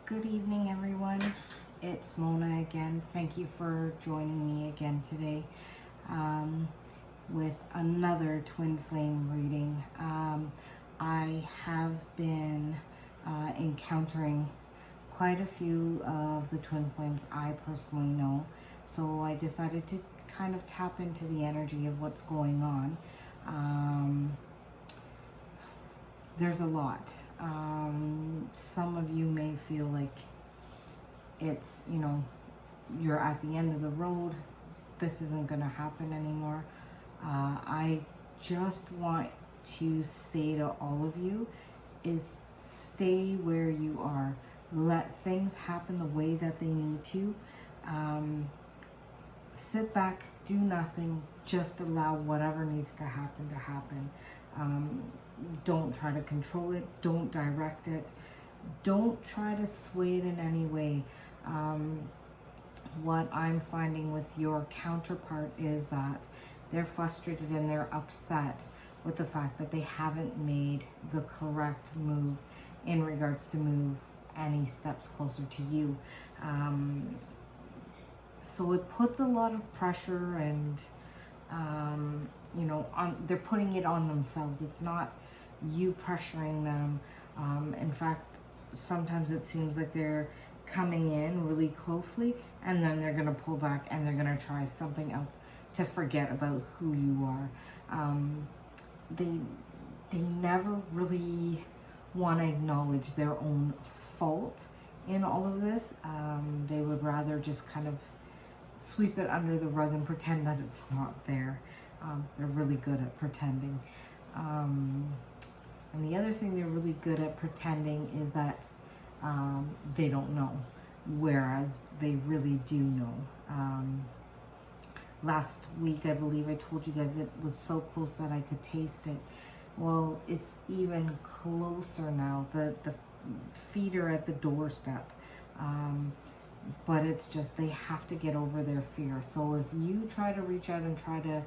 Good evening, everyone. It's Mona again. Thank you for joining me again today with another twin flame reading. I have been encountering quite a few of the twin flames I personally know, so I decided to kind of tap into the energy of what's going on. There's a lot. Some of you may feel like it's, you're at the end of the road. This isn't going to happen anymore. I just want to say to all of you is stay where you are. Let things happen the way that they need to. Sit back, do nothing, just allow whatever needs to happen to happen. Don't try to control it. Don't direct it. Don't try to sway it in any way. What I'm finding with your counterpart is that they're frustrated and they're upset with the fact that they haven't made the correct move in regards to move any steps closer to you. So it puts a lot of pressure and they're putting it on themselves. It's not you pressuring them. In fact, sometimes it seems like they're coming in really closely and then they're going to pull back and they're going to try something else to forget about who you are. They never really want to acknowledge their own fault in all of this. They would rather just kind of sweep it under the rug and pretend that it's not there. They're really good at pretending. And the other thing they're really good at pretending is that they don't know, whereas they really do know. Last week, I believe I told you guys it was so close that I could taste it. Well, it's even closer now. The feet are at the doorstep. But it's just they have to get over their fear. So if you try to reach out and try to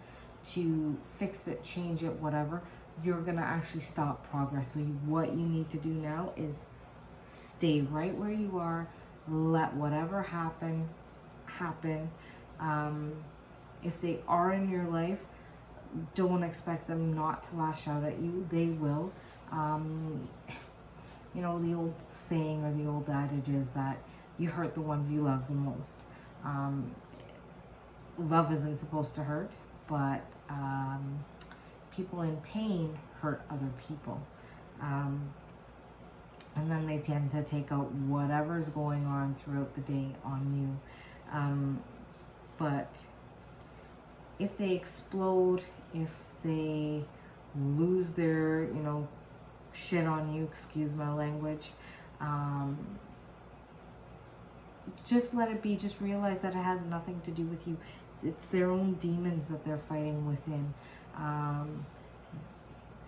fix it, change it, whatever, you're going to actually stop progress. So what you need to do now is stay right where you are. Let whatever happen. If they are in your life, don't expect them not to lash out at you. They will. The old saying or the old adage is that you hurt the ones you love the most. Love isn't supposed to hurt, but people in pain hurt other people. And then they tend to take out whatever's going on throughout the day on you. But if they explode, if they lose their, shit on you, excuse my language, just let it be. Just realize that it has nothing to do with you. It's their own demons that they're fighting within.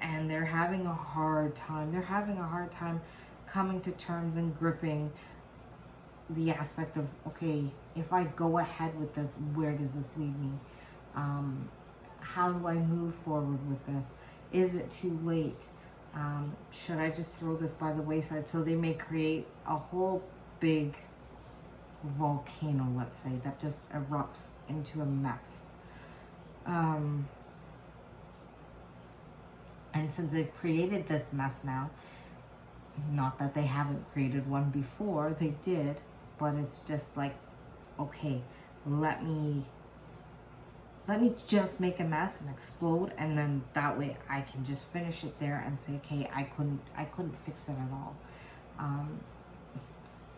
And they're having a hard time. They're having a hard time coming to terms and gripping the aspect of, okay, if I go ahead with this, where does this lead me? How do I move forward with this? Is it too late? Should I just throw this by the wayside? So they may create a whole big volcano, let's say, that just erupts into a mess. And since they've created this mess now, not that they haven't created one before, they did, but it's just like, okay, let me just make a mess and explode, and then that way I can just finish it there and say, okay, I couldn't fix it at all.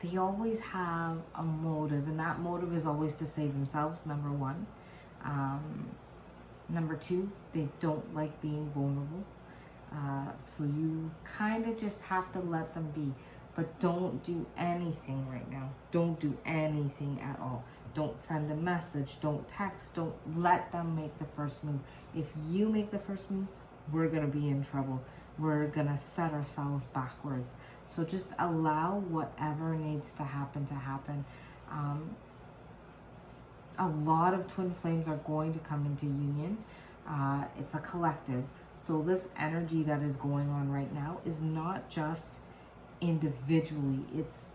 They always have a motive, and that motive is always to save themselves, number one. Number two, they don't like being vulnerable. So you kind of just have to let them be. But don't do anything right now. Don't do anything at all. Don't send a message. Don't text. Don't let them make the first move. If you make the first move, we're going to be in trouble. We're going to set ourselves backwards. So just allow whatever needs to happen to happen. A lot of twin flames are going to come into union. It's a collective. So this energy that is going on right now is not just individually. It's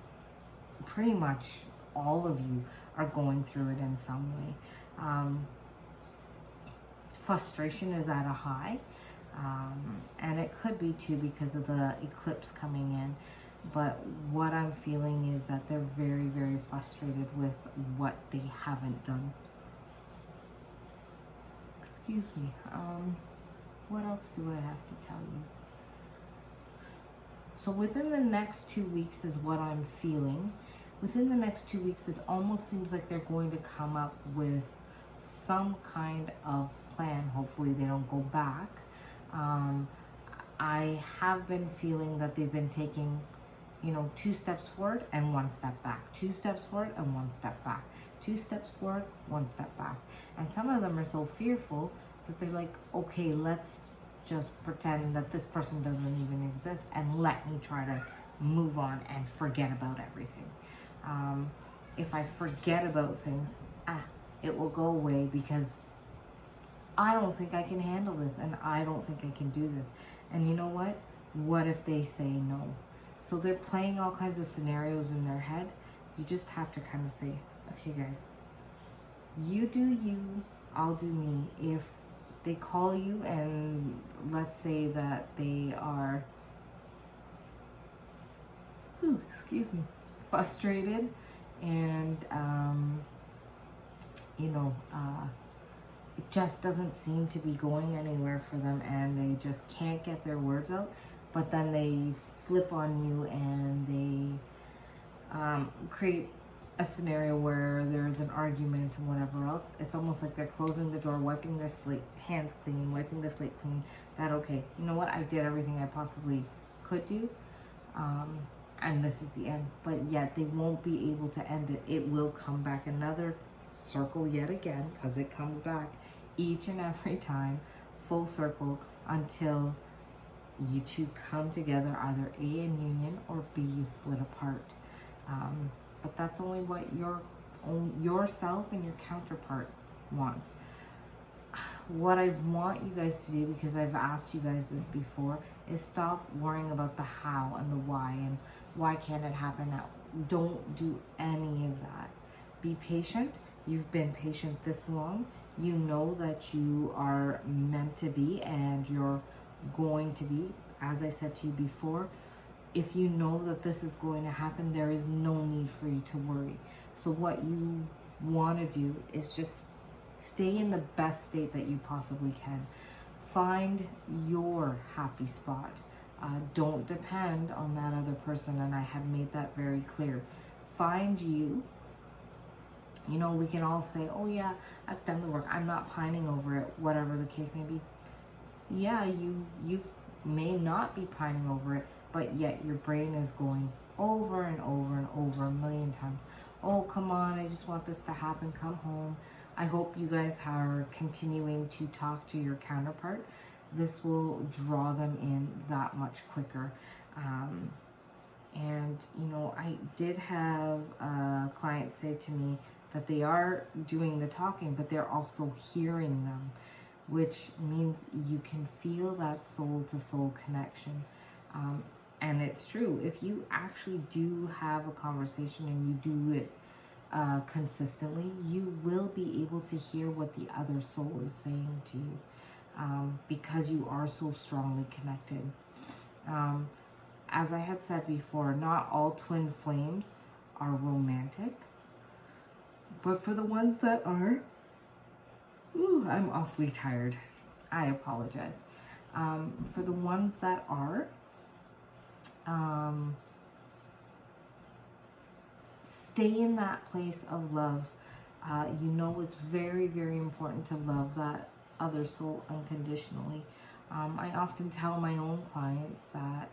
pretty much all of you are going through it in some way. Frustration is at a high, and it could be too because of the eclipse coming in. But what I'm feeling is that they're very, very frustrated with what they haven't done. Excuse me. What else do I have to tell you? So within the next 2 weeks is what I'm feeling. Within the next 2 weeks, it almost seems like they're going to come up with some kind of plan. Hopefully they don't go back. I have been feeling that they've been taking, 2 steps forward and 1 step back, 2 steps forward and 1 step back, 2 steps forward, 1 step back. And some of them are so fearful that they're like, okay, let's just pretend that this person doesn't even exist and let me try to move on and forget about everything. If I forget about things, it will go away because I don't think I can handle this and I don't think I can do this. And you know what? What if they say no? So they're playing all kinds of scenarios in their head. You just have to kind of say, okay guys, you do you, I'll do me. If they call you and let's say that they are, frustrated and, it just doesn't seem to be going anywhere for them and they just can't get their words out, but then they flip on you and they create a scenario where there's an argument and whatever else. It's almost like they're closing the door, wiping their hands clean, wiping the slate clean, that okay, you know what, I did everything I possibly could do, and this is the end. But yet they won't be able to end it. It will come back, another circle yet again, because it comes back each and every time, full circle, until you two come together, either A, in union, or B, you split apart. But that's only what yourself and your counterpart wants. What I want you guys to do, because I've asked you guys this before, is stop worrying about the how and the why and why can't it happen now. Don't do any of that. Be patient. You've been patient this long. You know that you are meant to be and you're going to be. As I said to you before, if you know that this is going to happen, there is no need for you to worry. So what you want to do is just stay in the best state that you possibly can. Find your happy spot. Don't depend on that other person, and I have made that very clear. Find you. You know, we can all say, oh yeah, I've done the work, I'm not pining over it, whatever the case may be. Yeah, you may not be pining over it, but yet your brain is going over and over and over a million times. Oh, come on, I just want this to happen, come home. I hope you guys are continuing to talk to your counterpart. This will draw them in that much quicker. And, you know, I did have a client say to me that they are doing the talking, but they're also hearing them, which means you can feel that soul-to-soul connection. And it's true. If you actually do have a conversation and you do it consistently, you will be able to hear what the other soul is saying to you, because you are so strongly connected. As I had said before, not all twin flames are romantic, but for the ones that are, I'm awfully tired. I apologize. For the ones that are, stay in that place of love. You know, it's very, very important to love that other soul unconditionally. I often tell my own clients that,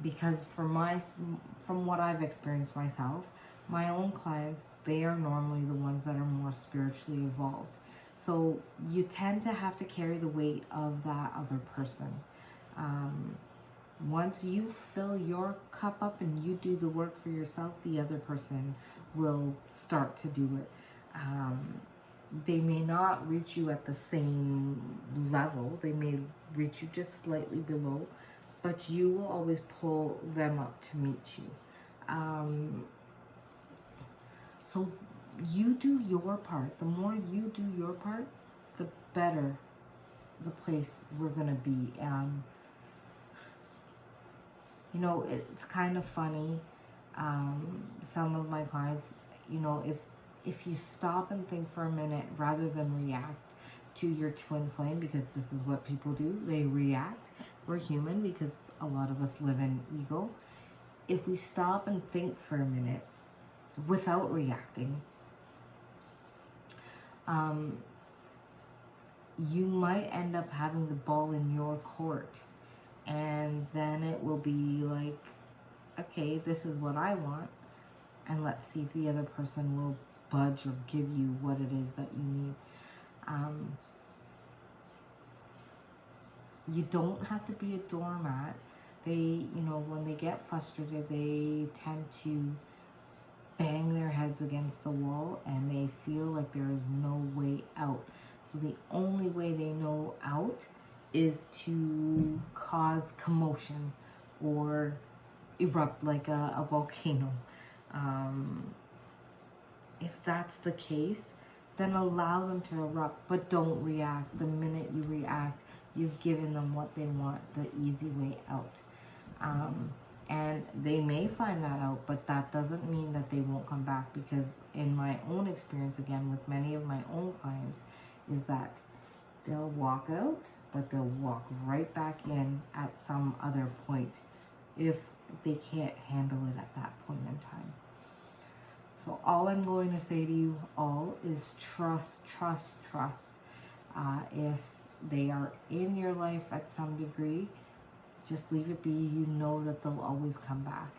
because from what I've experienced myself, my own clients, they are normally the ones that are more spiritually evolved. So you tend to have to carry the weight of that other person. Once you fill your cup up and you do the work for yourself, the other person will start to do it. They may not reach you at the same level. They may reach you just slightly below, but you will always pull them up to meet you. So you do your part. The more you do your part, the better the place we're gonna be. You know, it's kind of funny. Some of my clients, you know, if you stop and think for a minute rather than react to your twin flame, because this is what people do, they react. We're human because a lot of us live in ego. If we stop and think for a minute without reacting, you might end up having the ball in your court, and then it will be like, okay, this is what I want, and let's see if the other person will budge or give you what it is that you need. You don't have to be a doormat. They, you know, when they get frustrated, they tend to bang their heads against the wall and they feel like there is no way out. So the only way they know out is to cause commotion or erupt like a volcano. If that's the case, then allow them to erupt, but don't react. The minute you react, you've given them what they want, the easy way out. And they may find that out, but that doesn't mean that they won't come back, because in my own experience, again, with many of my own clients, is that they'll walk out, but they'll walk right back in at some other point if they can't handle it at that point in time. So all I'm going to say to you all is trust, trust, trust. If they are in your life at some degree, just leave it be. You know that they'll always come back.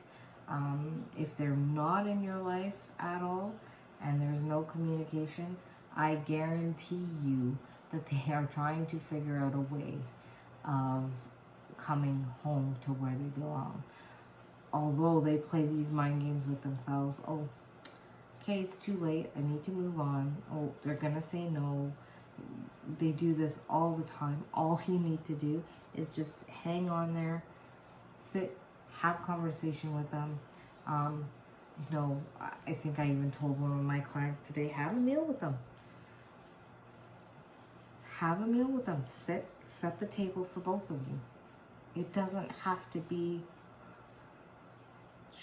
If they're not in your life at all and there's no communication, I guarantee you that they are trying to figure out a way of coming home to where they belong. Although they play these mind games with themselves. Oh, okay, it's too late. I need to move on. Oh, they're gonna say no. They do this all the time. All you need to do is just hang on there, sit, have conversation with them. You know, I think I even told one of my clients today, have a meal with them. Have a meal with them. Set the table for both of you. It doesn't have to be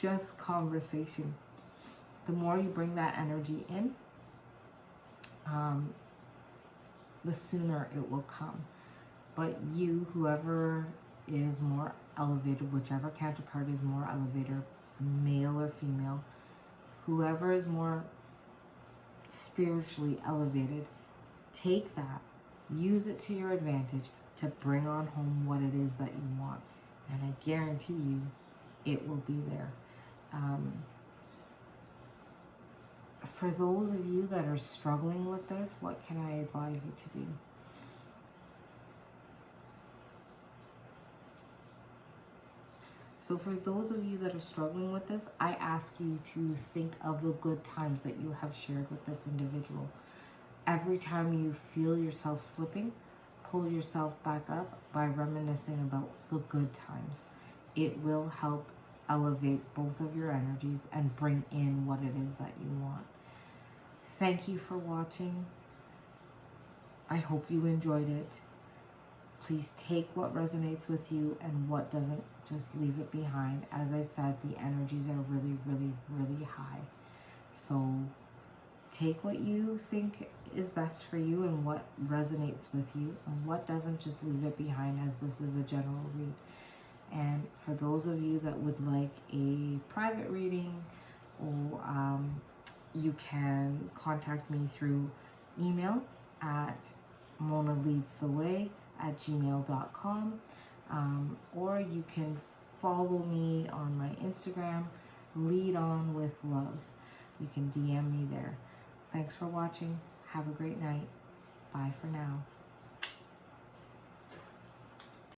just conversation. The more you bring that energy in, the sooner it will come. But you, whoever is more elevated, whichever counterpart is more elevated, male or female, whoever is more spiritually elevated, take that, use it to your advantage to bring on home what it is that you want. And I guarantee you, it will be there. For those of you that are struggling with this, what can I advise you to do? So for those of you that are struggling with this, I ask you to think of the good times that you have shared with this individual. Every time you feel yourself slipping, pull yourself back up by reminiscing about the good times. It will help elevate both of your energies and bring in what it is that you want. Thank you for watching. I hope you enjoyed it. Please take what resonates with you and what doesn't, just leave it behind. As I said, the energies are really, really, really high. So take what you think is best for you and what resonates with you, and what doesn't, just leave it behind, as this is a general read. And for those of you that would like a private reading, or you can contact me through email at monaleadstheway@gmail.com, or you can follow me on my Instagram, Lead On With Love. You can DM me there. Thanks for watching. Have a great night. Bye for now.